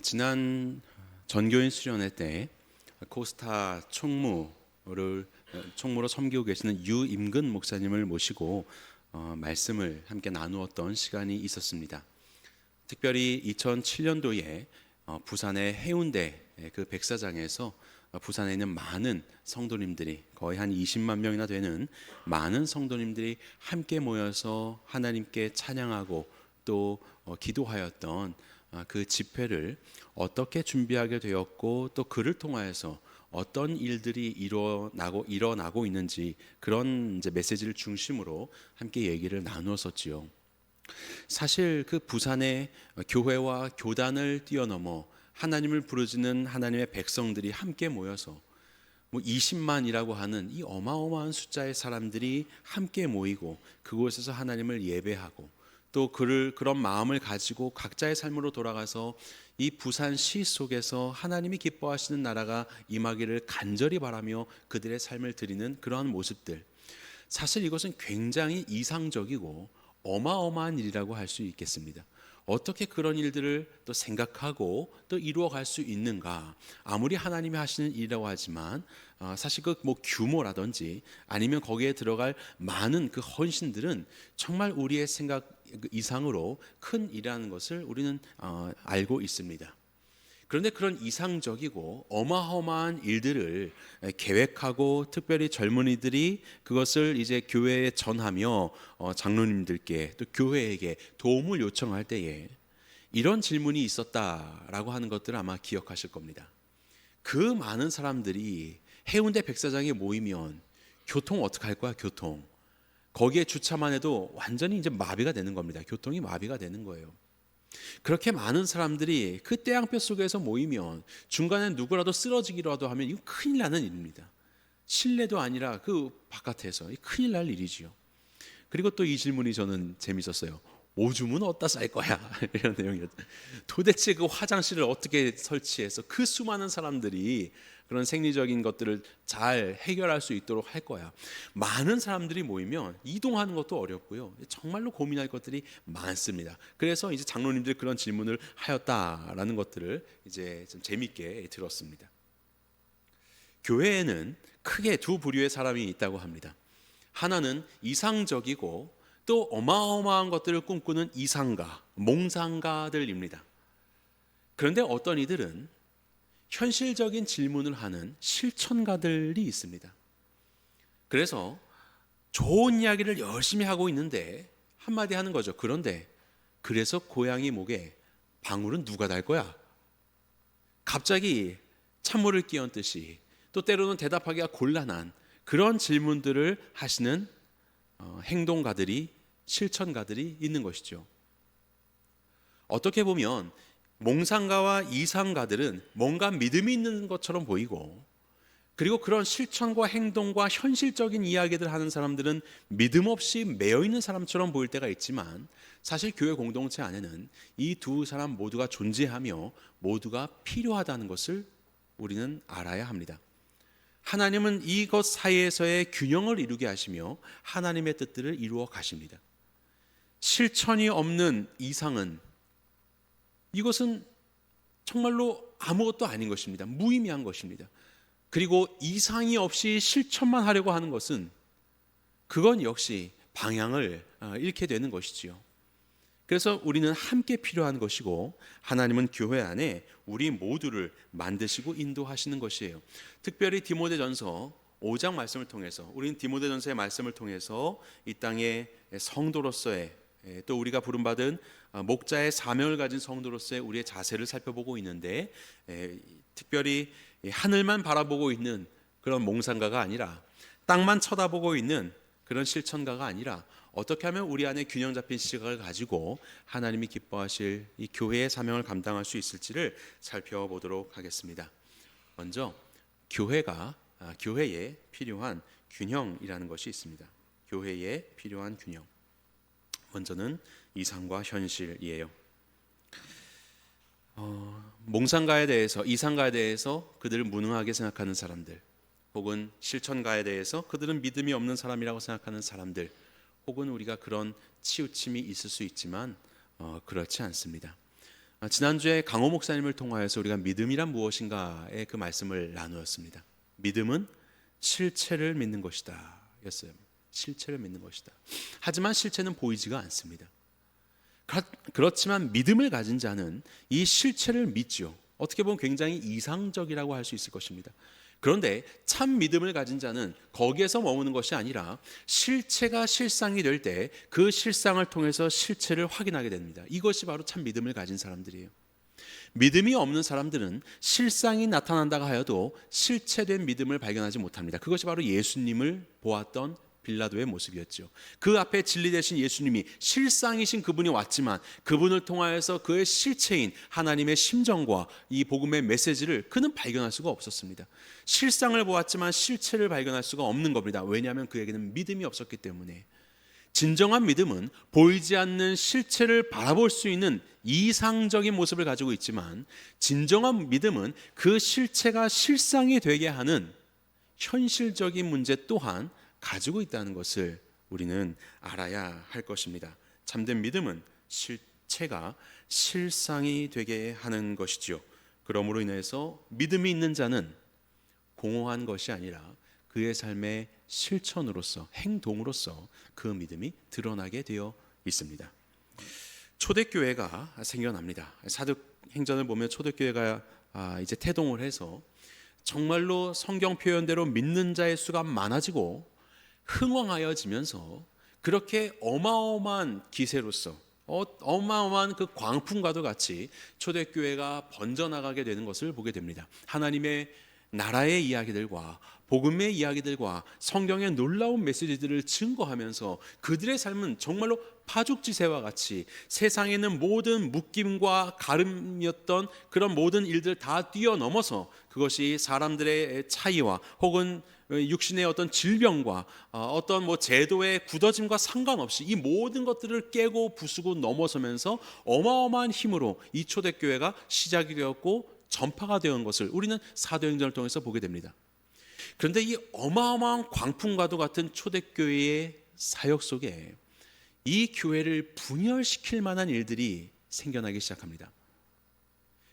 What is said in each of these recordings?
지난 전교인 수련회 때 코스타 총무로 섬기고 계시는 유임근 목사님을 모시고 말씀을 함께 나누었던 시간이 있었습니다. 특별히 2007년도에 부산의 해운대 그 백사장에서 부산에 있는 많은 성도님들이 거의 한 20만 명이나 되는 많은 성도님들이 함께 모여서 하나님께 찬양하고 또 기도하였던 그 집회를 어떻게 준비하게 되었고 또 그를 통하여서 어떤 일들이 일어나고 있는지 그런 이제 메시지를 중심으로 함께 얘기를 나누었었지요. 사실 그 부산의 교회와 교단을 뛰어넘어 하나님을 부르짖는 하나님의 백성들이 함께 모여서 20만이라고 하는 이 어마어마한 숫자의 사람들이 함께 모이고 그곳에서 하나님을 예배하고 또 그런 마음을 가지고 각자의 삶으로 돌아가서 이 부산시 속에서 하나님이 기뻐하시는 나라가 임하기를 간절히 바라며 그들의 삶을 드리는 그러한 모습들, 사실 이것은 굉장히 이상적이고 어마어마한 일이라고 할 수 있겠습니다. 어떻게 그런 일들을 또 생각하고 또 이루어갈 수 있는가? 아무리 하나님이 하시는 일이라고 하지만 사실 그 규모라든지 아니면 거기에 들어갈 많은 그 헌신들은 정말 우리의 생각 이상으로 큰 일이라는 것을 우리는 알고 있습니다. 그런데 그런 이상적이고 어마어마한 일들을 계획하고 특별히 젊은이들이 그것을 이제 교회에 전하며 장로님들께 또 교회에게 도움을 요청할 때에 이런 질문이 있었다라고 하는 것들을 아마 기억하실 겁니다. 그 많은 사람들이 해운대 백사장에 모이면 교통 어떻게 할 거야? 교통. 거기에 주차만 해도 완전히 이제 마비가 되는 겁니다. 교통이 마비가 되는 거예요. 그렇게 많은 사람들이 그 태양볕 속에서 모이면 중간에 누구라도 쓰러지기라도 하면 이거 큰일 나는 일입니다. 실내도 아니라 그 바깥에서 큰일 날 일이지요. 그리고 또 이 질문이 저는 재밌었어요. 오줌은 어디다 쌀 거야? 이런 내용이었죠. 도대체 그 화장실을 어떻게 설치해서 그 수많은 사람들이 그런 생리적인 것들을 잘 해결할 수 있도록 할 거야. 많은 사람들이 모이면 이동하는 것도 어렵고요. 정말로 고민할 것들이 많습니다. 그래서 이제 장로님들이 그런 질문을 하였다라는 것들을 이제 좀 재밌게 들었습니다. 교회에는 크게 두 부류의 사람이 있다고 합니다. 하나는 이상적이고 또 어마어마한 것들을 꿈꾸는 이상가, 몽상가들입니다. 그런데 어떤 이들은 현실적인 질문을 하는 실천가들이 있습니다. 그래서 좋은 이야기를 열심히 하고 있는데 한마디 하는 거죠. 그런데 그래서 고양이 목에 방울은 누가 달 거야? 갑자기 찬물을 끼얹듯이 또 때로는 대답하기가 곤란한 그런 질문들을 하시는 행동가들이 실천가들이 있는 것이죠. 어떻게 보면 몽상가와 이상가들은 뭔가 믿음이 있는 것처럼 보이고 그리고 그런 실천과 행동과 현실적인 이야기들 하는 사람들은 믿음 없이 매여 있는 사람처럼 보일 때가 있지만 사실 교회 공동체 안에는 이 두 사람 모두가 존재하며 모두가 필요하다는 것을 우리는 알아야 합니다. 하나님은 이것 사이에서의 균형을 이루게 하시며 하나님의 뜻들을 이루어 가십니다. 실천이 없는 이상은 이것은 정말로 아무것도 아닌 것입니다. 무의미한 것입니다. 그리고 이상이 없이 실천만 하려고 하는 것은 그건 역시 방향을 잃게 되는 것이지요. 그래서 우리는 함께 필요한 것이고 하나님은 교회 안에 우리 모두를 만드시고 인도하시는 것이에요. 특별히 디모데전서 5장 말씀을 통해서 우리는 디모데전서의 말씀을 통해서 이 땅의 성도로서의 또 우리가 부름받은 목자의 사명을 가진 성도로서의 우리의 자세를 살펴보고 있는데 특별히 하늘만 바라보고 있는 그런 몽상가가 아니라 땅만 쳐다보고 있는 그런 실천가가 아니라 어떻게 하면 우리 안에 균형 잡힌 시각을 가지고 하나님이 기뻐하실 이 교회의 사명을 감당할 수 있을지를 살펴보도록 하겠습니다. 먼저 교회에 필요한 균형이라는 것이 있습니다. 교회에 필요한 균형. 먼저는 이상과 현실이에요. 몽상가에 대해서, 이상가에 대해서 그들을 무능하게 생각하는 사람들, 혹은 실천가에 대해서 그들은 믿음이 없는 사람이라고 생각하는 사람들, 혹은 우리가 그런 치우침이 있을 수 있지만 그렇지 않습니다. 지난주에 강호 목사님을 통하여서 우리가 믿음이란 무엇인가의 그 말씀을 나누었습니다. 믿음은 실체를 믿는 것이다 였어요. 실체를 믿는 것이다. 하지만 실체는 보이지가 않습니다. 그렇지만 믿음을 가진 자는 이 실체를 믿죠. 어떻게 보면 굉장히 이상적이라고 할 수 있을 것입니다. 그런데 참 믿음을 가진 자는 거기에서 머무는 것이 아니라 실체가 실상이 될 때 그 실상을 통해서 실체를 확인하게 됩니다. 이것이 바로 참 믿음을 가진 사람들이에요. 믿음이 없는 사람들은 실상이 나타난다고 하여도 실체된 믿음을 발견하지 못합니다. 그것이 바로 예수님을 보았던 빌라도의 모습이었죠. 그 앞에 진리 되신 예수님이 실상이신 그분이 왔지만 그분을 통하여서 그의 실체인 하나님의 심정과 이 복음의 메시지를 그는 발견할 수가 없었습니다. 실상을 보았지만 실체를 발견할 수가 없는 겁니다. 왜냐하면 그에게는 믿음이 없었기 때문에. 진정한 믿음은 보이지 않는 실체를 바라볼 수 있는 이상적인 모습을 가지고 있지만, 진정한 믿음은 그 실체가 실상이 되게 하는 현실적인 문제 또한 가지고 있다는 것을 우리는 알아야 할 것입니다. 참된 믿음은 실체가 실상이 되게 하는 것이지요. 그러므로 인해서 믿음이 있는 자는 공허한 것이 아니라 그의 삶의 실천으로서, 행동으로서 그 믿음이 드러나게 되어 있습니다. 초대교회가 생겨납니다. 사도행전을 보면 초대교회가 이제 태동을 해서 정말로 성경 표현대로 믿는 자의 수가 많아지고 흥왕하여지면서 그렇게 어마어마한 기세로서 어마어마한 그 광풍과도 같이 초대교회가 번져나가게 되는 것을 보게 됩니다. 하나님의 나라의 이야기들과 복음의 이야기들과 성경의 놀라운 메시지들을 증거하면서 그들의 삶은 정말로 파죽지세와 같이 세상에 있는 모든 묶임과 가름이었던 그런 모든 일들 다 뛰어넘어서 그것이 사람들의 차이와 혹은 육신의 어떤 질병과 어떤 제도의 굳어짐과 상관없이 이 모든 것들을 깨고 부수고 넘어서면서 어마어마한 힘으로 이 초대교회가 시작이 되었고 전파가 되는 것을 우리는 사도행전을 통해서 보게 됩니다. 그런데 이 어마어마한 광풍과도 같은 초대교회의 사역 속에 이 교회를 분열시킬 만한 일들이 생겨나기 시작합니다.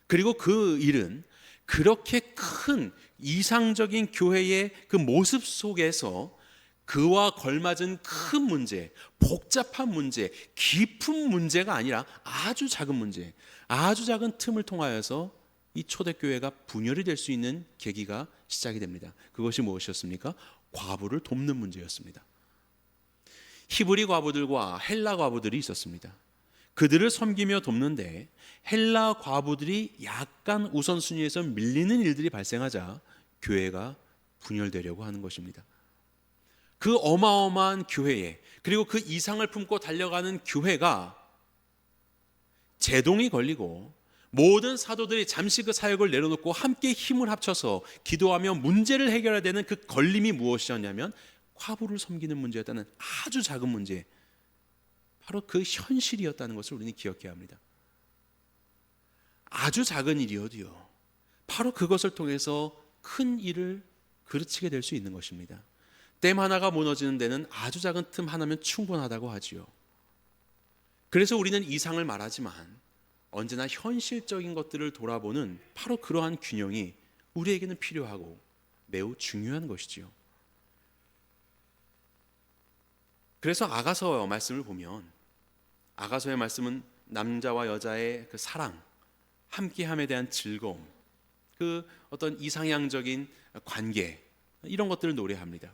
그리고 그 일은 그렇게 큰 이상적인 교회의 그 모습 속에서 그와 걸맞은 큰 문제, 복잡한 문제, 깊은 문제가 아니라 아주 작은 문제, 아주 작은 틈을 통하여서 이 초대교회가 분열이 될 수 있는 계기가 시작이 됩니다. 그것이 무엇이었습니까? 과부를 돕는 문제였습니다. 히브리 과부들과 헬라 과부들이 있었습니다. 그들을 섬기며 돕는데 헬라 과부들이 약간 우선순위에서 밀리는 일들이 발생하자 교회가 분열되려고 하는 것입니다. 그 어마어마한 교회에, 그리고 그 이상을 품고 달려가는 교회가 제동이 걸리고 모든 사도들이 잠시 그 사역을 내려놓고 함께 힘을 합쳐서 기도하며 문제를 해결해야 되는 그 걸림이 무엇이었냐면 과부를 섬기는 문제였다는 아주 작은 문제, 바로 그 현실이었다는 것을 우리는 기억해야 합니다. 아주 작은 일이어도요, 바로 그것을 통해서 큰 일을 그르치게 될 수 있는 것입니다. 댐 하나가 무너지는 데는 아주 작은 틈 하나면 충분하다고 하지요. 그래서 우리는 이상을 말하지만 언제나 현실적인 것들을 돌아보는 바로 그러한 균형이 우리에게는 필요하고 매우 중요한 것이지요. 그래서 아가서 말씀을 보면, 아가서의 말씀은 남자와 여자의 그 사랑, 함께함에 대한 즐거움, 그 어떤 이상향적인 관계, 이런 것들을 노래합니다.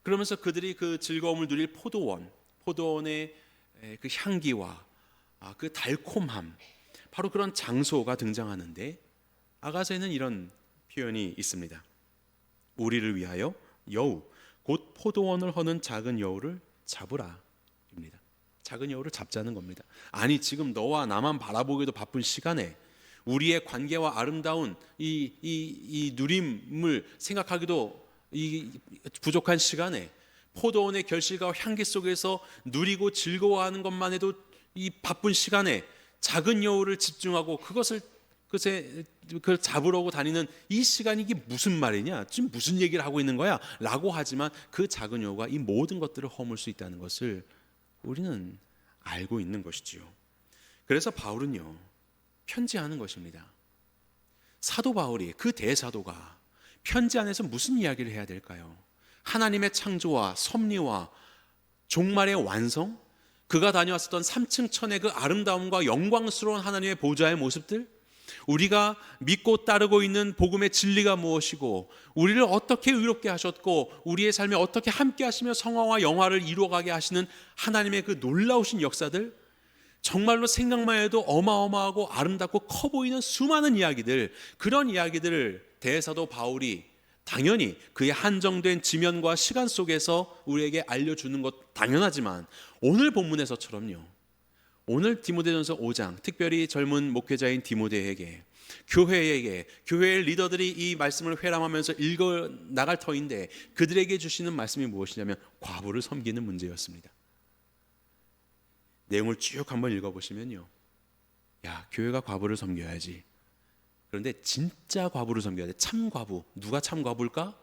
그러면서 그들이 그 즐거움을 누릴 포도원의 그 향기와 그 달콤함, 바로 그런 장소가 등장하는데 아가서에는 이런 표현이 있습니다. 우리를 위하여 여우, 곧 포도원을 허는 작은 여우를 잡으라 입니다. 작은 여우를 잡자는 겁니다. 아니, 지금 너와 나만 바라보기도 바쁜 시간에 우리의 관계와 아름다운 이 누림을 생각하기도 부족한 시간에 포도원의 결실과 향기 속에서 누리고 즐거워하는 것만 해도 이 바쁜 시간에 작은 여우를 집중하고 그것을 잡으려고 다니는 이 시간이 이게 무슨 말이냐, 지금 무슨 얘기를 하고 있는 거야 라고 하지만 그 작은 여우가 이 모든 것들을 허물 수 있다는 것을 우리는 알고 있는 것이지요. 그래서 바울은요, 편지하는 것입니다. 사도 바울이, 그 대사도가 편지 안에서 무슨 이야기를 해야 될까요? 하나님의 창조와 섭리와 종말의 완성, 그가 다녀왔었던 3층 천의 그 아름다움과 영광스러운 하나님의 보좌의 모습들, 우리가 믿고 따르고 있는 복음의 진리가 무엇이고 우리를 어떻게 의롭게 하셨고 우리의 삶에 어떻게 함께 하시며 성화와 영화를 이루어가게 하시는 하나님의 그 놀라우신 역사들, 정말로 생각만 해도 어마어마하고 아름답고 커 보이는 수많은 이야기들, 그런 이야기들을 대사도 바울이 당연히 그의 한정된 지면과 시간 속에서 우리에게 알려주는 것 당연하지만, 오늘 본문에서처럼요, 오늘 디모데전서 5장, 특별히 젊은 목회자인 디모데에게, 교회에게, 교회의 리더들이 이 말씀을 회람하면서 읽어 나갈 터인데 그들에게 주시는 말씀이 무엇이냐면 과부를 섬기는 문제였습니다. 내용을 쭉 한번 읽어보시면요, 야, 교회가 과부를 섬겨야지. 그런데 진짜 과부를 섬겨야 돼. 참 과부. 누가 참 과부일까?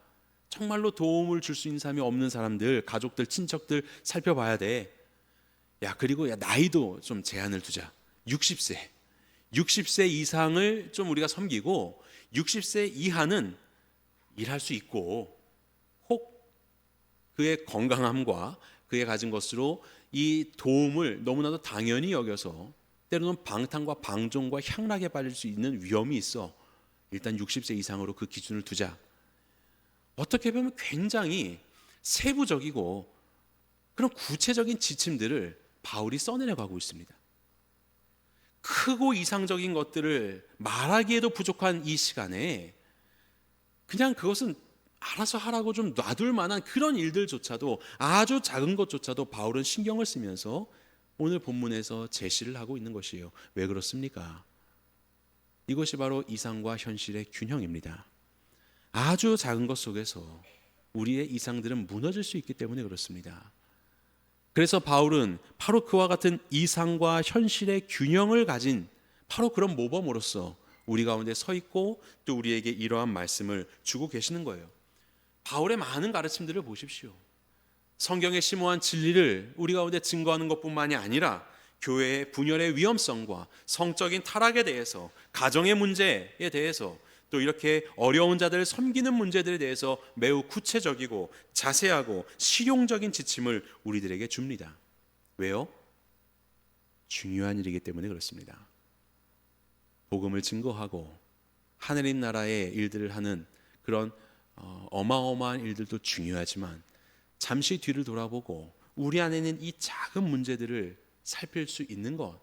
정말로 도움을 줄 수 있는 사람이 없는 사람들, 가족들, 친척들 살펴봐야 돼. 야, 그리고 나이도 좀 제한을 두자. 60세 이상을 좀 우리가 섬기고 60세 이하는 일할 수 있고, 혹 그의 건강함과 그의 가진 것으로 이 도움을 너무나도 당연히 여겨서 때로는 방탕과 방종과 향락에 빠질 수 있는 위험이 있어. 일단 60세 이상으로 그 기준을 두자. 어떻게 보면 굉장히 세부적이고 그런 구체적인 지침들을 바울이 써내려가고 있습니다. 크고 이상적인 것들을 말하기에도 부족한 이 시간에 그냥 그것은 알아서 하라고 좀 놔둘 만한 그런 일들조차도, 아주 작은 것조차도 바울은 신경을 쓰면서 오늘 본문에서 제시를 하고 있는 것이에요. 왜 그렇습니까? 이것이 바로 이상과 현실의 균형입니다. 아주 작은 것 속에서 우리의 이상들은 무너질 수 있기 때문에 그렇습니다. 그래서 바울은 바로 그와 같은 이상과 현실의 균형을 가진 바로 그런 모범으로서 우리 가운데 서 있고 또 우리에게 이러한 말씀을 주고 계시는 거예요. 바울의 많은 가르침들을 보십시오. 성경에 심오한 진리를 우리 가운데 증거하는 것뿐만이 아니라 교회의 분열의 위험성과 성적인 타락에 대해서, 가정의 문제에 대해서, 또 이렇게 어려운 자들을 섬기는 문제들에 대해서 매우 구체적이고 자세하고 실용적인 지침을 우리들에게 줍니다. 왜요? 중요한 일이기 때문에 그렇습니다. 복음을 증거하고 하늘인 나라의 일들을 하는 그런 어마어마한 일들도 중요하지만, 잠시 뒤를 돌아보고 우리 안에 있는 이 작은 문제들을 살필 수 있는 것,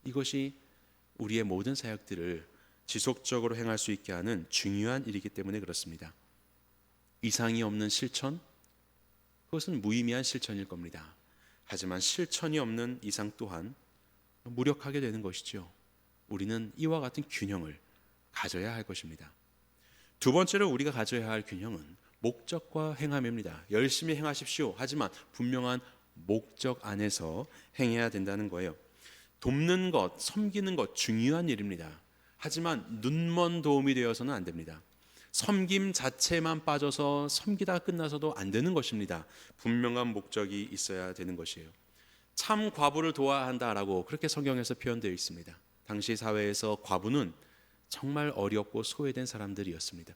이것이 우리의 모든 사역들을 지속적으로 행할 수 있게 하는 중요한 일이기 때문에 그렇습니다. 이상이 없는 실천, 그것은 무의미한 실천일 겁니다. 하지만 실천이 없는 이상 또한 무력하게 되는 것이죠. 우리는 이와 같은 균형을 가져야 할 것입니다. 두 번째로 우리가 가져야 할 균형은 목적과 행함입니다. 열심히 행하십시오. 하지만 분명한 목적 안에서 행해야 된다는 거예요. 돕는 것, 섬기는 것 중요한 일입니다. 하지만 눈먼 도움이 되어서는 안 됩니다. 섬김 자체만 빠져서 섬기다가 끝나서도 안 되는 것입니다. 분명한 목적이 있어야 되는 것이에요. 참 과부를 도와야 한다라고 그렇게 성경에서 표현되어 있습니다. 당시 사회에서 과부는 정말 어렵고 소외된 사람들이었습니다.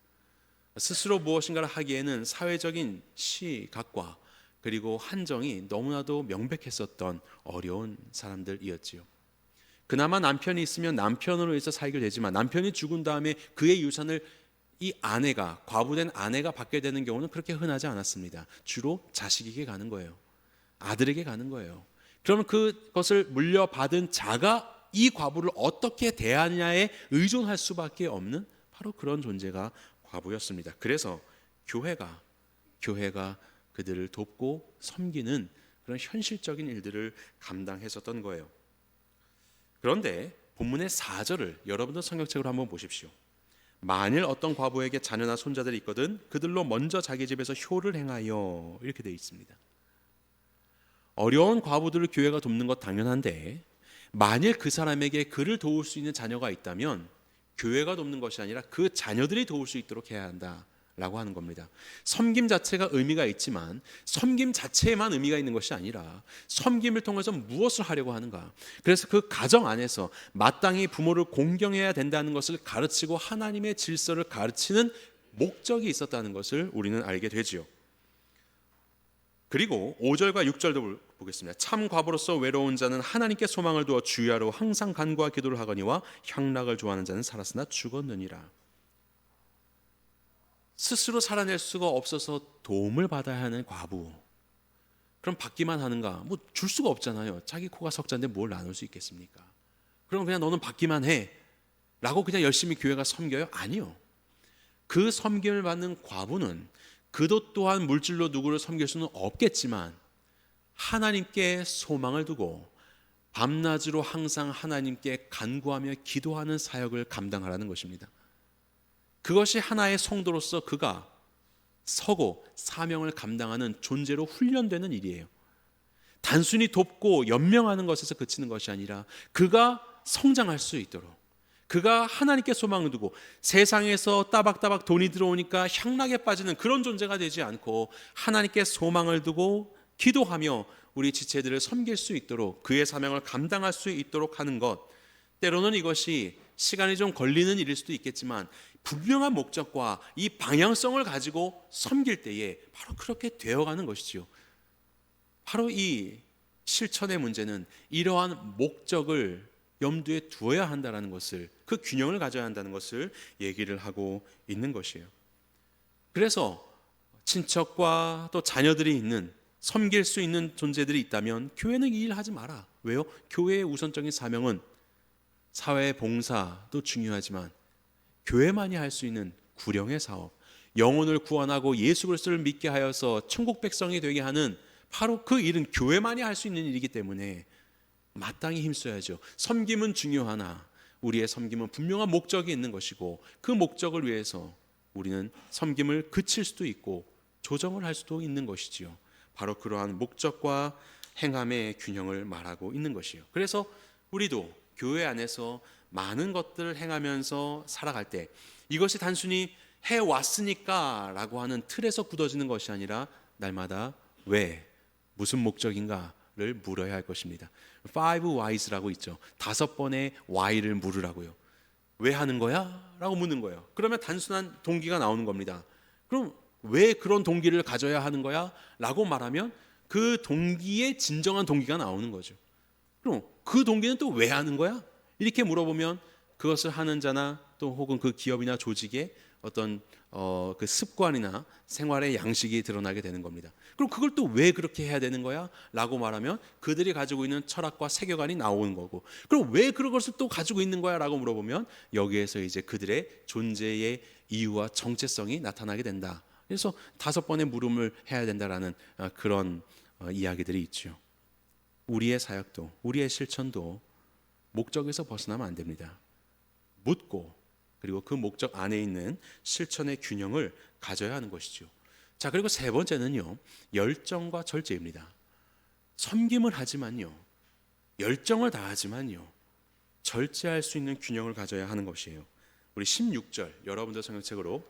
스스로 무엇인가를 하기에는 사회적인 시각과 그리고 한정이 너무나도 명백했었던 어려운 사람들이었지요. 그나마 남편이 있으면 남편으로 해서 살게 되지만, 남편이 죽은 다음에 그의 유산을 이 아내가, 과부된 아내가 받게 되는 경우는 그렇게 흔하지 않았습니다. 주로 자식에게 가는 거예요. 아들에게 가는 거예요. 그러면 그것을 물려받은 자가 이 과부를 어떻게 대하느냐에 의존할 수밖에 없는 바로 그런 존재가 과부였습니다. 그래서 교회가 그들을 돕고 섬기는 그런 현실적인 일들을 감당했었던 거예요. 그런데 본문의 4절을 여러분도 성경책으로 한번 보십시오. 만일 어떤 과부에게 자녀나 손자들이 있거든 그들로 먼저 자기 집에서 효를 행하여, 이렇게 되어 있습니다. 어려운 과부들을 교회가 돕는 것 당연한데, 만일 그 사람에게 그를 도울 수 있는 자녀가 있다면 교회가 돕는 것이 아니라 그 자녀들이 도울 수 있도록 해야 한다 라고 하는 겁니다. 섬김 자체가 의미가 있지만 섬김 자체에만 의미가 있는 것이 아니라 섬김을 통해서 무엇을 하려고 하는가. 그래서 그 가정 안에서 마땅히 부모를 공경해야 된다는 것을 가르치고 하나님의 질서를 가르치는 목적이 있었다는 것을 우리는 알게 되지요. 그리고 5절과 6절도 보겠습니다. 참 과부로서 외로운 자는 하나님께 소망을 두어 주야로 항상 간구와 기도를 하거니와 향락을 좋아하는 자는 살았으나 죽었느니라. 스스로 살아낼 수가 없어서 도움을 받아야 하는 과부. 그럼 받기만 하는가? 뭐 줄 수가 없잖아요. 자기 코가 석자인데 뭘 나눌 수 있겠습니까? 그럼 그냥 너는 받기만 해 라고 그냥 열심히 교회가 섬겨요? 아니요. 그 섬김을 받는 과부는 그도 또한 물질로 누구를 섬길 수는 없겠지만 하나님께 소망을 두고 밤낮으로 항상 하나님께 간구하며 기도하는 사역을 감당하라는 것입니다. 그것이 하나의 성도로서 그가 서고 사명을 감당하는 존재로 훈련되는 일이에요. 단순히 돕고 연명하는 것에서 그치는 것이 아니라 그가 성장할 수 있도록, 그가 하나님께 소망을 두고 세상에서 따박따박 돈이 들어오니까 향락에 빠지는 그런 존재가 되지 않고 하나님께 소망을 두고 기도하며 우리 지체들을 섬길 수 있도록 그의 사명을 감당할 수 있도록 하는 것, 때로는 이것이 시간이 좀 걸리는 일일 수도 있겠지만 분명한 목적과 이 방향성을 가지고 섬길 때에 바로 그렇게 되어가는 것이지요. 바로 이 실천의 문제는 이러한 목적을 염두에 두어야 한다는 것을, 그 균형을 가져야 한다는 것을 얘기를 하고 있는 것이에요. 그래서 친척과 또 자녀들이 있는, 섬길 수 있는 존재들이 있다면 교회는 이 일을 하지 마라. 왜요? 교회의 우선적인 사명은 사회 봉사도 중요하지만 교회만이 할 수 있는 구령의 사업, 영혼을 구원하고 예수 그리스도를 믿게 하여서 천국 백성이 되게 하는 바로 그 일은 교회만이 할 수 있는 일이기 때문에 마땅히 힘써야죠. 섬김은 중요하나 우리의 섬김은 분명한 목적이 있는 것이고 그 목적을 위해서 우리는 섬김을 그칠 수도 있고 조정을 할 수도 있는 것이지요. 바로 그러한 목적과 행함의 균형을 말하고 있는 것이요. 그래서 우리도 교회 안에서 많은 것들을 행하면서 살아갈 때 이것이 단순히 해왔으니까 라고 하는 틀에서 굳어지는 것이 아니라 날마다 왜, 무슨 목적인가를 물어야 할 것입니다. 5 whys라고 있죠. 5번의 why를 물으라고요. 왜 하는 거야? 라고 묻는 거예요. 그러면 단순한 동기가 나오는 겁니다. 그럼 왜 그런 동기를 가져야 하는 거야? 라고 말하면 그 동기의 진정한 동기가 나오는 거죠. 그럼 그 동기는 또 왜 하는 거야? 이렇게 물어보면 그것을 하는 자나 또 혹은 그 기업이나 조직의 어떤 그 습관이나 생활의 양식이 드러나게 되는 겁니다. 그럼 그걸 또 왜 그렇게 해야 되는 거야? 라고 말하면 그들이 가지고 있는 철학과 세계관이 나오는 거고, 그럼 왜 그런 것을 또 가지고 있는 거야? 라고 물어보면 여기에서 이제 그들의 존재의 이유와 정체성이 나타나게 된다. 그래서 5번의 물음을 해야 된다라는 그런 이야기들이 있죠. 우리의 사역도, 우리의 실천도 목적에서 벗어나면 안 됩니다. 묻고 그리고 그 목적 안에 있는 실천의 균형을 가져야 하는 것이죠. 자, 그리고 세 번째는요, 열정과 절제입니다. 섬김을 하지만요, 열정을 다하지만요, 절제할 수 있는 균형을 가져야 하는 것이에요. 우리 16절 여러분들 성경책으로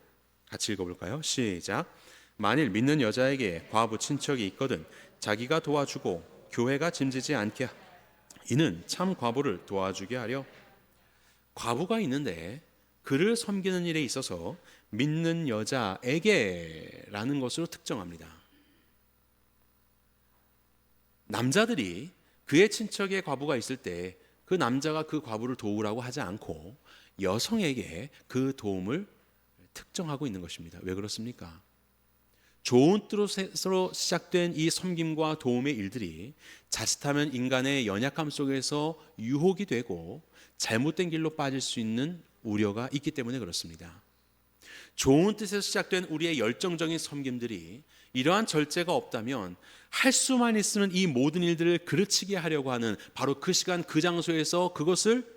같이 읽어볼까요? 시작. 만일 믿는 여자에게 과부 친척이 있거든 자기가 도와주고 교회가 짐지지 않게 이는 참 과부를 도와주게 하려. 과부가 있는데 그를 섬기는 일에 있어서 믿는 여자에게라는 것으로 특정합니다. 남자들이 그의 친척의 과부가 있을 때 그 남자가 그 과부를 도우라고 하지 않고 여성에게 그 도움을 특정하고 있는 것입니다. 왜 그렇습니까? 좋은 뜻으로 시작된 이 섬김과 도움의 일들이 자칫하면 인간의 연약함 속에서 유혹이 되고 잘못된 길로 빠질 수 있는 우려가 있기 때문에 그렇습니다. 좋은 뜻에서 시작된 우리의 열정적인 섬김들이 이러한 절제가 없다면 할 수만 있으면 이 모든 일들을 그르치게 하려고 하는 바로 그 시간 그 장소에서 그것을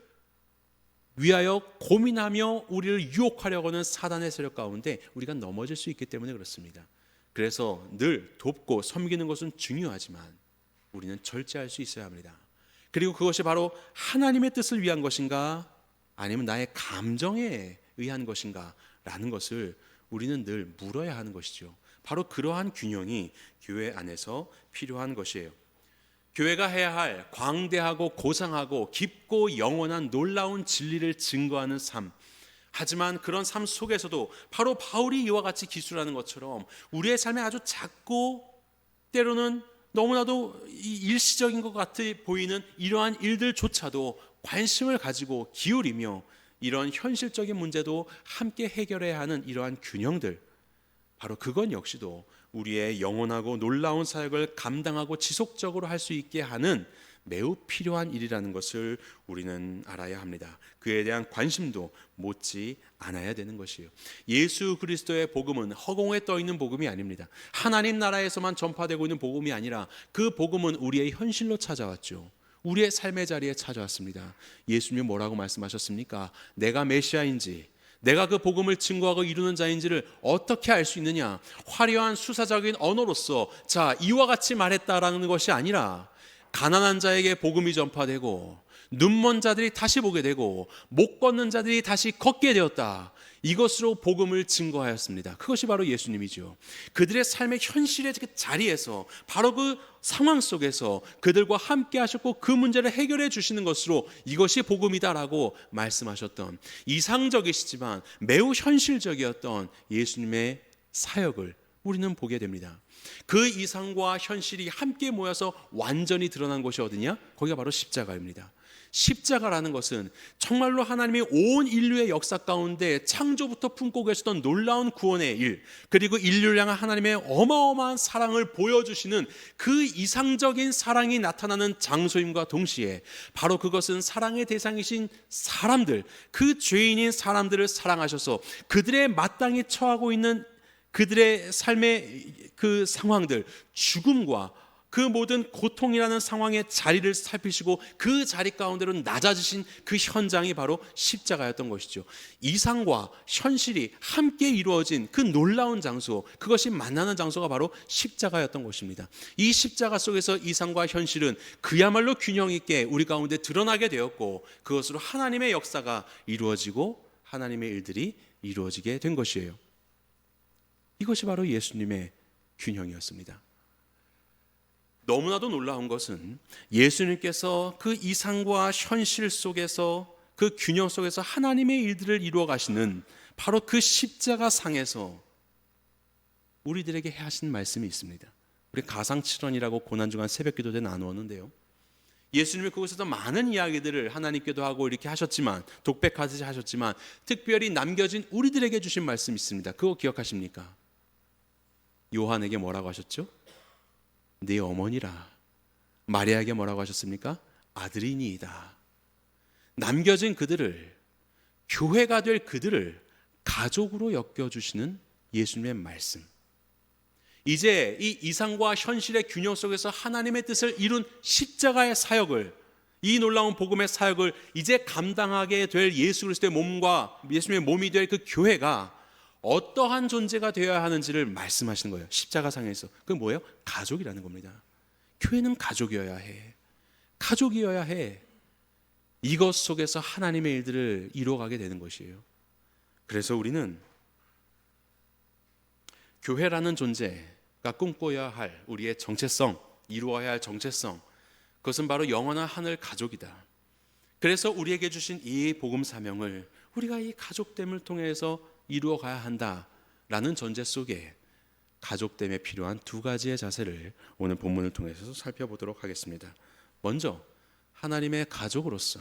위하여 고민하며 우리를 유혹하려고 하는 사단의 세력 가운데 우리가 넘어질 수 있기 때문에 그렇습니다. 그래서 늘 돕고 섬기는 것은 중요하지만 우리는 절제할 수 있어야 합니다. 그리고 그것이 바로 하나님의 뜻을 위한 것인가 아니면 나의 감정에 의한 것인가 라는 것을 우리는 늘 물어야 하는 것이죠. 바로 그러한 균형이 교회 안에서 필요한 것이에요. 교회가 해야 할 광대하고 고상하고 깊고 영원한 놀라운 진리를 증거하는 삶. 하지만 그런 삶 속에서도 바로 바울이 이와 같이 기술하는 것처럼 우리의 삶에 아주 작고 때로는 너무나도 일시적인 것 같아 보이는 이러한 일들조차도 관심을 가지고 기울이며 이런 현실적인 문제도 함께 해결해야 하는 이러한 균형들, 바로 그건 역시도 우리의 영원하고 놀라운 사역을 감당하고 지속적으로 할 수 있게 하는 매우 필요한 일이라는 것을 우리는 알아야 합니다. 그에 대한 관심도 못지 않아야 되는 것이에요. 예수 그리스도의 복음은 허공에 떠 있는 복음이 아닙니다. 하나님 나라에서만 전파되고 있는 복음이 아니라 그 복음은 우리의 현실로 찾아왔죠. 우리의 삶의 자리에 찾아왔습니다. 예수님이 뭐라고 말씀하셨습니까? 내가 메시아인지, 내가 그 복음을 증거하고 이루는 자인지를 어떻게 알 수 있느냐? 화려한 수사적인 언어로서 자, 이와 같이 말했다라는 것이 아니라 가난한 자에게 복음이 전파되고 눈먼 자들이 다시 보게 되고 못 걷는 자들이 다시 걷게 되었다. 이것으로 복음을 증거하였습니다. 그것이 바로 예수님이죠. 그들의 삶의 현실의 그 자리에서 바로 그 상황 속에서 그들과 함께 하셨고 그 문제를 해결해 주시는 것으로 이것이 복음이다라고 말씀하셨던 이상적이시지만 매우 현실적이었던 예수님의 사역을 우리는 보게 됩니다. 그 이상과 현실이 함께 모여서 완전히 드러난 곳이 어디냐? 거기가 바로 십자가입니다. 십자가라는 것은 정말로 하나님이 온 인류의 역사 가운데 창조부터 품고 계셨던 놀라운 구원의 일, 그리고 인류를 향한 하나님의 어마어마한 사랑을 보여주시는 그 이상적인 사랑이 나타나는 장소임과 동시에 바로 그것은 사랑의 대상이신 사람들, 그 죄인인 사람들을 사랑하셔서 그들의 마땅히 처하고 있는 그들의 삶의 그 상황들, 죽음과 그 모든 고통이라는 상황의 자리를 살피시고 그 자리 가운데로 낮아지신 그 현장이 바로 십자가였던 것이죠. 이상과 현실이 함께 이루어진 그 놀라운 장소, 그것이 만나는 장소가 바로 십자가였던 것입니다. 이 십자가 속에서 이상과 현실은 그야말로 균형 있게 우리 가운데 드러나게 되었고 그것으로 하나님의 역사가 이루어지고 하나님의 일들이 이루어지게 된 것이에요. 이것이 바로 예수님의 균형이었습니다. 너무나도 놀라운 것은 예수님께서 그 이상과 현실 속에서 그 균형 속에서 하나님의 일들을 이루어 가시는 바로 그 십자가 상에서 우리들에게 하신 말씀이 있습니다. 우리 가상칠언이라고 고난주간 새벽기도 때 나누었는데요. 예수님이 그곳에서 많은 이야기들을 하나님께도 하고 이렇게 하셨지만 독백하듯이 하셨지만 특별히 남겨진 우리들에게 주신 말씀이 있습니다. 그거 기억하십니까? 요한에게 뭐라고 하셨죠? 네 어머니라. 마리아에게 뭐라고 하셨습니까? 아들이니이다. 남겨진 그들을, 교회가 될 그들을 가족으로 엮여주시는 예수님의 말씀. 이제 이 이상과 현실의 균형 속에서 하나님의 뜻을 이룬 십자가의 사역을, 이 놀라운 복음의 사역을 이제 감당하게 될 예수 그리스도의 몸과 예수님의 몸이 될 그 교회가 어떠한 존재가 되어야 하는지를 말씀하시는 거예요. 십자가상에서. 그게 뭐예요? 가족이라는 겁니다. 교회는 가족이어야 해. 가족이어야 해. 이것 속에서 하나님의 일들을 이루어가게 되는 것이에요. 그래서 우리는 교회라는 존재가 꿈꿔야 할 우리의 정체성, 이루어야 할 정체성, 그것은 바로 영원한 하늘 가족이다. 그래서 우리에게 주신 이 복음 사명을 우리가 이 가족됨을 통해서 이루어 가야 한다라는 전제 속에 가족됨에 필요한 두 가지의 자세를 오늘 본문을 통해서 살펴보도록 하겠습니다. 먼저 하나님의 가족으로서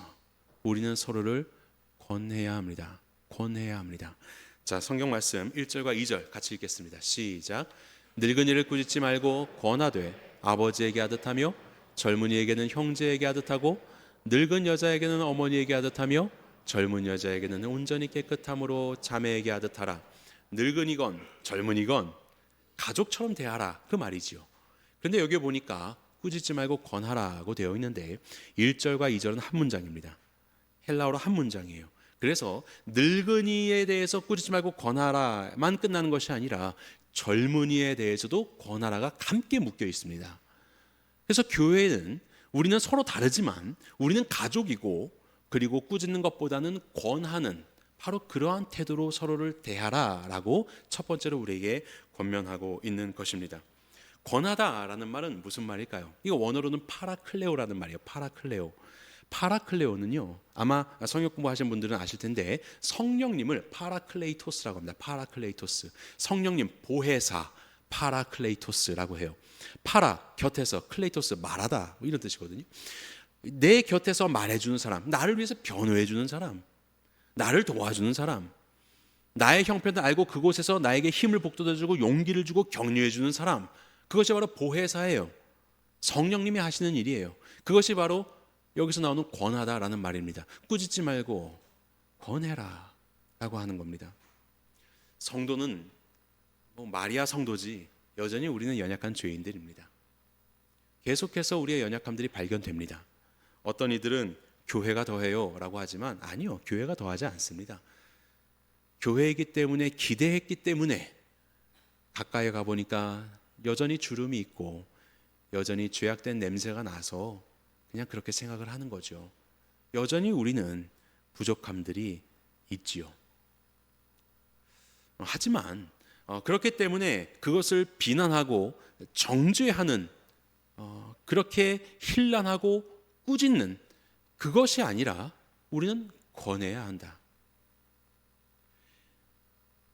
우리는 서로를 권해야 합니다. 권해야 합니다. 자, 성경 말씀 1절과 2절 같이 읽겠습니다. 시작. 늙은이를 꾸짖지 말고 권하되 아버지에게 하듯하며 젊은이에게는 형제에게 하듯하고 늙은 여자에게는 어머니에게 하듯하며 젊은 여자에게는 온전히 깨끗함으로 자매에게 하듯하라. 늙은이건 젊은이건 가족처럼 대하라, 그 말이지요. 그런데 여기 보니까 꾸짖지 말고 권하라고 되어 있는데 1절과 2절은 한 문장입니다. 헬라어로 한 문장이에요. 그래서 늙은이에 대해서 꾸짖지 말고 권하라만 끝나는 것이 아니라 젊은이에 대해서도 권하라가 함께 묶여 있습니다. 그래서 교회는 우리는 서로 다르지만 우리는 가족이고, 그리고 꾸짖는 것보다는 권하는, 바로 그러한 태도로 서로를 대하라라고 첫 번째로 우리에게 권면하고 있는 것입니다. 권하다라는 말은 무슨 말일까요? 이거 원어로는 파라클레오라는 말이에요. 파라클레오. 파라클레오는요, 아마 성역 공부하신 분들은 아실 텐데 성령님을 파라클레이토스라고 합니다. 파라클레이토스. 성령님 보혜사 파라클레이토스라고 해요. 파라 곁에서, 클레이토스 말하다 뭐 이런 뜻이거든요. 내 곁에서 말해주는 사람, 나를 위해서 변호해주는 사람, 나를 도와주는 사람, 나의 형편을 알고 그곳에서 나에게 힘을 북돋아주고 용기를 주고 격려해주는 사람, 그것이 바로 보혜사예요. 성령님이 하시는 일이에요. 그것이 바로 여기서 나오는 권하다라는 말입니다. 꾸짖지 말고 권해라 라고 하는 겁니다. 성도는 마리아 성도지 여전히 우리는 연약한 죄인들입니다. 계속해서 우리의 연약함들이 발견됩니다. 어떤 이들은 교회가 더해요 라고 하지만 아니요, 교회가 더하지 않습니다. 교회이기 때문에, 기대했기 때문에 가까이 가보니까 여전히 주름이 있고 여전히 죄악된 냄새가 나서 그냥 그렇게 생각을 하는 거죠. 여전히 우리는 부족함들이 있지요. 하지만 그렇기 때문에 그것을 비난하고 정죄하는, 그렇게 힐난하고 꾸짖는 그것이 아니라 우리는 권해야 한다.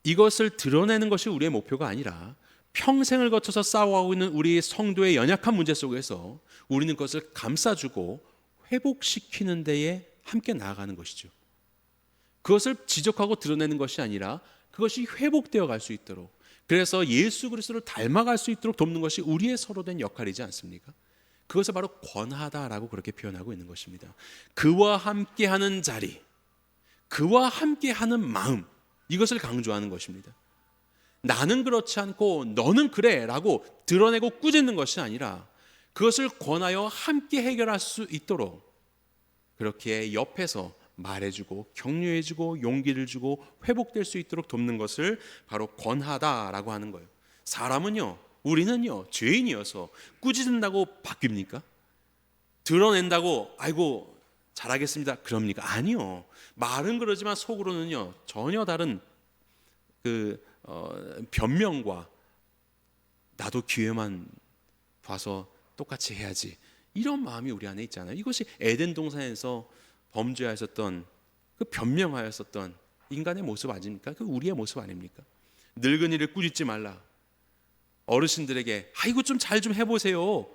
이것을 드러내는 것이 우리의 목표가 아니라 평생을 거쳐서 싸워가고 있는 우리 성도의 연약한 문제 속에서 우리는 그것을 감싸주고 회복시키는 데에 함께 나아가는 것이죠. 그것을 지적하고 드러내는 것이 아니라 그것이 회복되어 갈 수 있도록, 그래서 예수 그리스도를 닮아갈 수 있도록 돕는 것이 우리의 서로 된 역할이지 않습니까? 그것을 바로 권하다라고 그렇게 표현하고 있는 것입니다. 그와 함께하는 자리, 그와 함께하는 마음, 이것을 강조하는 것입니다. 나는 그렇지 않고 너는 그래 라고 드러내고 꾸짖는 것이 아니라 그것을 권하여 함께 해결할 수 있도록 그렇게 옆에서 말해주고 격려해주고 용기를 주고 회복될 수 있도록 돕는 것을 바로 권하다라고 하는 거예요. 사람은요, 우리는요, 죄인이어서 꾸짖는다고 바뀝니까? 드러낸다고 아이고 잘하겠습니다 그럽니까? 아니요. 말은 그러지만 속으로는요 전혀 다른 변명과 나도 기회만 봐서 똑같이 해야지, 이런 마음이 우리 안에 있잖아요. 이것이 에덴 동산에서 범죄하였었던, 그 변명하였었던 인간의 모습 아닙니까? 그 우리의 모습 아닙니까? 늙은이를 꾸짖지 말라, 어르신들에게 아이고 좀 잘 좀 해보세요,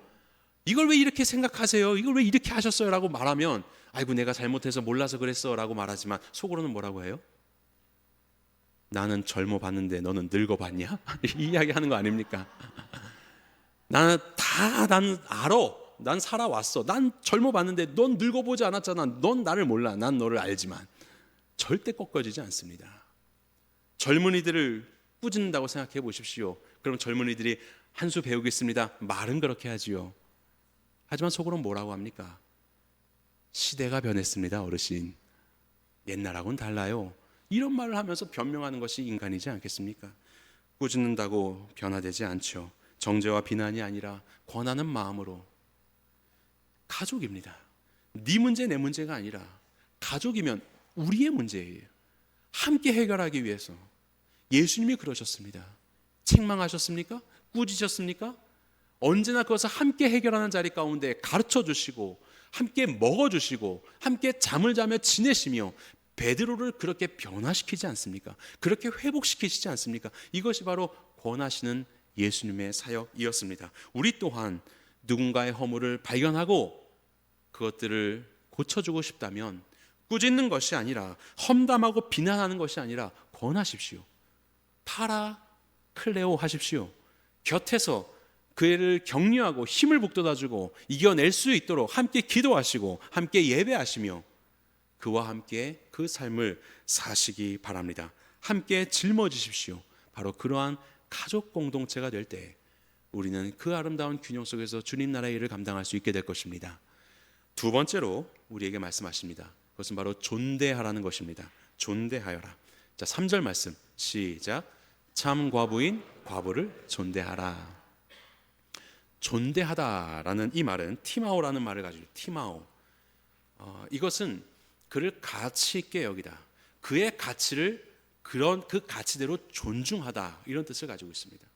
이걸 왜 이렇게 생각하세요, 이걸 왜 이렇게 하셨어요 라고 말하면 아이고 내가 잘못해서 몰라서 그랬어 라고 말하지만 속으로는 뭐라고 해요? 나는 젊어 봤는데 너는 늙어 봤냐? 이 이야기 하는 거 아닙니까? 난 알아, 난 살아왔어, 난 젊어 봤는데 넌 늙어 보지 않았잖아, 넌 나를 몰라, 난 너를 알지만. 절대 꺾어지지 않습니다. 젊은이들을 꾸짖는다고 생각해 보십시오. 그럼 젊은이들이 한 수 배우겠습니다, 말은 그렇게 하지요. 하지만 속으로는 뭐라고 합니까? 시대가 변했습니다 어르신, 옛날하고는 달라요, 이런 말을 하면서 변명하는 것이 인간이지 않겠습니까? 꾸짖는다고 변화되지 않죠. 정죄와 비난이 아니라 권하는 마음으로. 가족입니다. 네 문제 내 문제가 아니라 가족이면 우리의 문제예요. 함께 해결하기 위해서 예수님이 그러셨습니다. 책망하셨습니까? 꾸짖으셨습니까? 언제나 그것을 함께 해결하는 자리 가운데 가르쳐 주시고 함께 먹어주시고 함께 잠을 자며 지내시며 베드로를 그렇게 변화시키지 않습니까? 그렇게 회복시키시지 않습니까? 이것이 바로 권하시는 예수님의 사역이었습니다. 우리 또한 누군가의 허물을 발견하고 그것들을 고쳐주고 싶다면 꾸짖는 것이 아니라, 험담하고 비난하는 것이 아니라 권하십시오. 파라클레오 하십시오. 곁에서 그를 격려하고 힘을 북돋아주고 이겨낼 수 있도록 함께 기도하시고 함께 예배하시며 그와 함께 그 삶을 사시기 바랍니다. 함께 짊어지십시오. 바로 그러한 가족 공동체가 될 때 우리는 그 아름다운 균형 속에서 주님 나라의 일을 감당할 수 있게 될 것입니다. 두 번째로 우리에게 말씀하십니다. 그것은 바로 존대하라는 것입니다. 존대하여라. 자, 3절 말씀 시작. 참 과부인 과부를 존대하라. 존대하다라는 이 말은 티마오라는 말을 가지고, 티마오, 이것은 그를 가치 있게 여기다, 그의 가치를 그 가치대로 존중하다, 이런 뜻을 가지고 있습니다.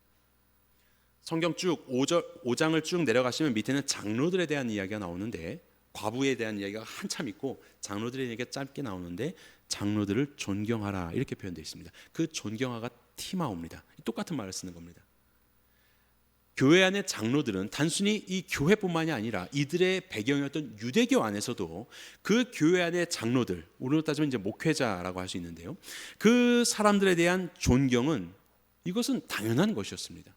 성경 쭉 5장을 쭉 내려가시면 밑에는 장로들에 대한 이야기가 나오는데, 과부에 대한 이야기가 한참 있고 장로들의 얘기가 짧게 나오는데, 장로들을 존경하라 이렇게 표현되어 있습니다. 그 존경하가 티마오입니다. 똑같은 말을 쓰는 겁니다. 교회 안의 장로들은 단순히 이 교회뿐만이 아니라 이들의 배경이었던 유대교 안에서도 그 교회 안의 장로들, 오늘로 따지면 이제 목회자라고 할 수 있는데요, 그 사람들에 대한 존경은 이것은 당연한 것이었습니다.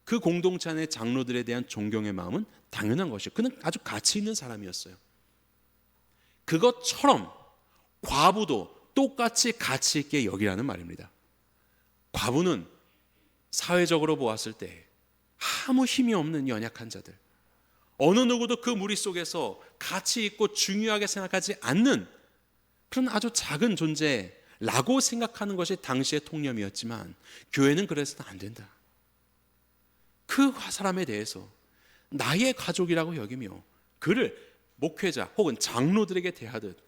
그 공동체 안의 장로들에 대한 존경의 마음은 당연한 것이요. 그는 아주 가치 있는 사람이었어요. 그것처럼 과부도 똑같이 가치 있게 여기라는 말입니다. 과부는 사회적으로 보았을 때 아무 힘이 없는 연약한 자들, 어느 누구도 그 무리 속에서 가치 있고 중요하게 생각하지 않는 그런 아주 작은 존재라고 생각하는 것이 당시의 통념이었지만, 교회는 그래서는 안 된다. 그 사람에 대해서 나의 가족이라고 여기며 그를 목회자 혹은 장로들에게 대하듯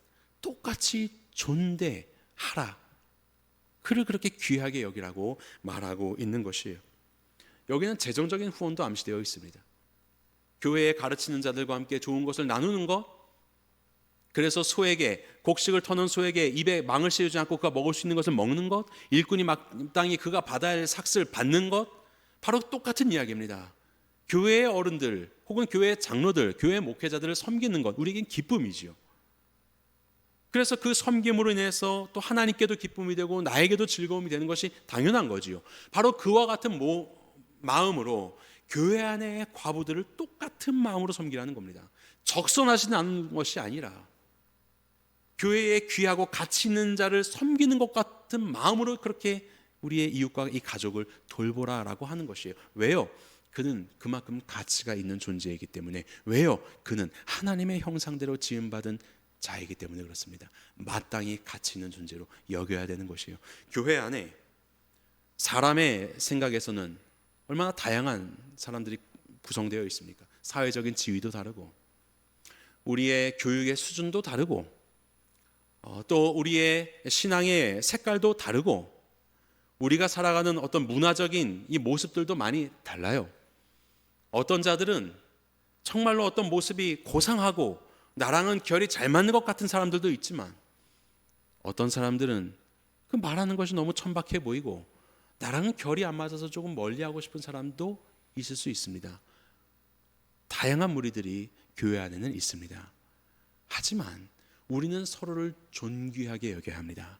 똑같이 존대하라, 그를 그렇게 귀하게 여기라고 말하고 있는 것이에요. 여기는 재정적인 후원도 암시되어 있습니다. 교회에 가르치는 자들과 함께 좋은 것을 나누는 것, 그래서 소에게, 곡식을 터는 소에게 입에 망을 씌우지 않고 그가 먹을 수 있는 것을 먹는 것, 일꾼이 마땅히 그가 받아야 할 삭슬 받는 것, 바로 똑같은 이야기입니다. 교회의 어른들 혹은 교회의 장로들, 교회의 목회자들을 섬기는 것, 우리에겐 기쁨이지요. 그래서 그 섬김으로 인해서 또 하나님께도 기쁨이 되고 나에게도 즐거움이 되는 것이 당연한 거지요. 바로 그와 같은 마음으로 교회 안의 과부들을 똑같은 마음으로 섬기라는 겁니다. 적선하지 않는 것이 아니라 교회에 귀하고 가치 있는 자를 섬기는 것 같은 마음으로 그렇게 우리의 이웃과 이 가족을 돌보라라고 하는 것이에요. 왜요? 그는 그만큼 가치가 있는 존재이기 때문에. 왜요? 그는 하나님의 형상대로 지음받은 자이기 때문에 그렇습니다. 마땅히 가치 있는 존재로 여겨야 되는 것이에요. 교회 안에 사람의 생각에서는 얼마나 다양한 사람들이 구성되어 있습니까? 사회적인 지위도 다르고, 우리의 교육의 수준도 다르고, 또 우리의 신앙의 색깔도 다르고, 우리가 살아가는 어떤 문화적인 이 모습들도 많이 달라요. 어떤 자들은 정말로 어떤 모습이 고상하고 나랑은 결이 잘 맞는 것 같은 사람들도 있지만, 어떤 사람들은 그 말하는 것이 너무 천박해 보이고 나랑은 결이 안 맞아서 조금 멀리하고 싶은 사람도 있을 수 있습니다. 다양한 무리들이 교회 안에는 있습니다. 하지만 우리는 서로를 존귀하게 여겨야 합니다.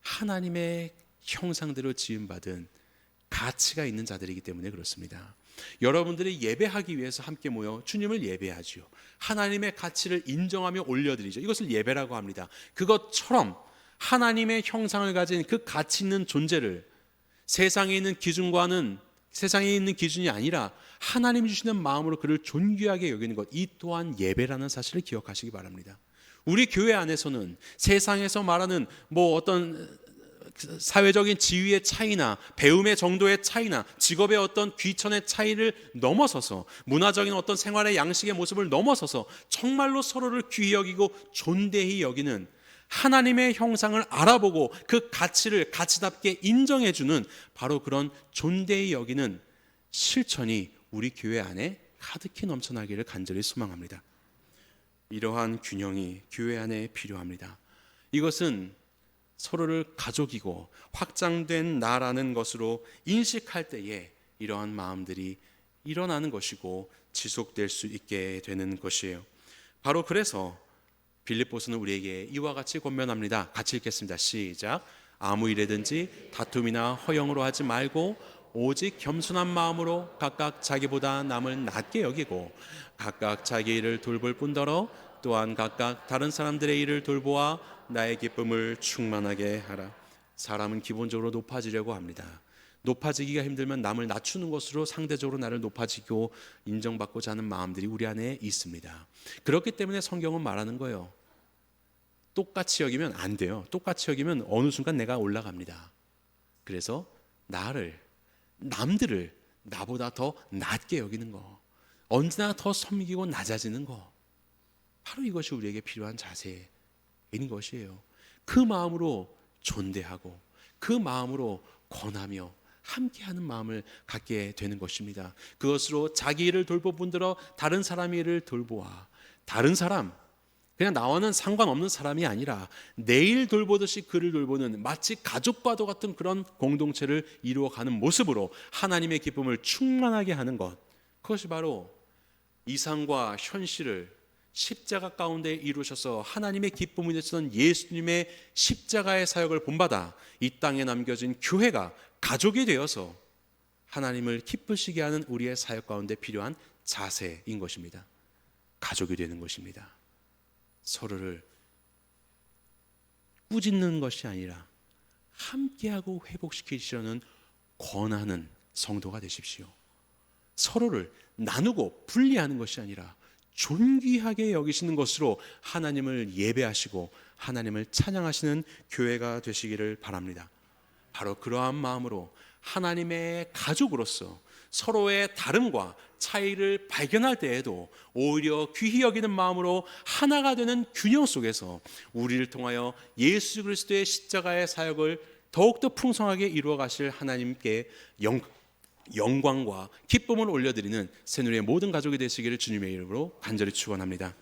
하나님의 형상대로 지음받은 가치가 있는 자들이기 때문에 그렇습니다. 여러분들이 예배하기 위해서 함께 모여 주님을 예배하지요. 하나님의 가치를 인정하며 올려드리죠. 이것을 예배라고 합니다. 그것처럼 하나님의 형상을 가진 그 가치 있는 존재를 세상에 있는 기준이 아니라 하나님이 주시는 마음으로 그를 존귀하게 여기는 것, 이 또한 예배라는 사실을 기억하시기 바랍니다. 우리 교회 안에서는 세상에서 말하는 어떤 사회적인 지위의 차이나 배움의 정도의 차이나 직업의 어떤 귀천의 차이를 넘어서서, 문화적인 어떤 생활의 양식의 모습을 넘어서서 정말로 서로를 귀히 여기고 존대히 여기는, 하나님의 형상을 알아보고 그 가치를 가치답게 인정해주는 바로 그런 존대히 여기는 실천이 우리 교회 안에 가득히 넘쳐나기를 간절히 소망합니다. 이러한 균형이 교회 안에 필요합니다. 이것은 서로를 가족이고 확장된 나라는 것으로 인식할 때에 이러한 마음들이 일어나는 것이고 지속될 수 있게 되는 것이에요. 바로 그래서 빌립보서는 우리에게 이와 같이 권면합니다. 같이 읽겠습니다. 시작. 아무 일에든지 다툼이나 허영으로 하지 말고 오직 겸손한 마음으로 각각 자기보다 남을 낮게 여기고 각각 자기 일을 돌볼 뿐더러 또한 각각 다른 사람들의 일을 돌보아 나의 기쁨을 충만하게 하라. 사람은 기본적으로 높아지려고 합니다. 높아지기가 힘들면 남을 낮추는 것으로 상대적으로 나를 높아지고 인정받고자 하는 마음들이 우리 안에 있습니다. 그렇기 때문에 성경은 말하는 거예요. 똑같이 여기면 안 돼요. 똑같이 여기면 어느 순간 내가 올라갑니다. 그래서 남들을 나보다 더 낮게 여기는 거, 언제나 더 섬기고 낮아지는 거, 바로 이것이 우리에게 필요한 자세인 것이에요. 그 마음으로 존대하고 그 마음으로 권하며 함께하는 마음을 갖게 되는 것입니다. 그것으로 자기 일을 돌보분들어 다른 사람의 일을 돌보아 다른 사람, 그냥 나와는 상관없는 사람이 아니라 내일 돌보듯이 그를 돌보는 마치 가족과도 같은 그런 공동체를 이루어가는 모습으로 하나님의 기쁨을 충만하게 하는 것, 그것이 바로 이상과 현실을 십자가 가운데 이루셔서 하나님의 기쁨이 되시던 예수님의 십자가의 사역을 본받아 이 땅에 남겨진 교회가 가족이 되어서 하나님을 기쁘시게 하는 우리의 사역 가운데 필요한 자세인 것입니다. 가족이 되는 것입니다. 서로를 꾸짖는 것이 아니라 함께하고 회복시키시려는 권하는 성도가 되십시오. 서로를 나누고 분리하는 것이 아니라 존귀하게 여기시는 것으로 하나님을 예배하시고 하나님을 찬양하시는 교회가 되시기를 바랍니다. 바로 그러한 마음으로 하나님의 가족으로서 서로의 다름과 차이를 발견할 때에도 오히려 귀히 여기는 마음으로 하나가 되는 균형 속에서 우리를 통하여 예수 그리스도의 십자가의 사역을 더욱더 풍성하게 이루어 가실 하나님께 영광과 기쁨을 올려드리는 새누리의 모든 가족이 되시기를 주님의 이름으로 간절히 축원합니다.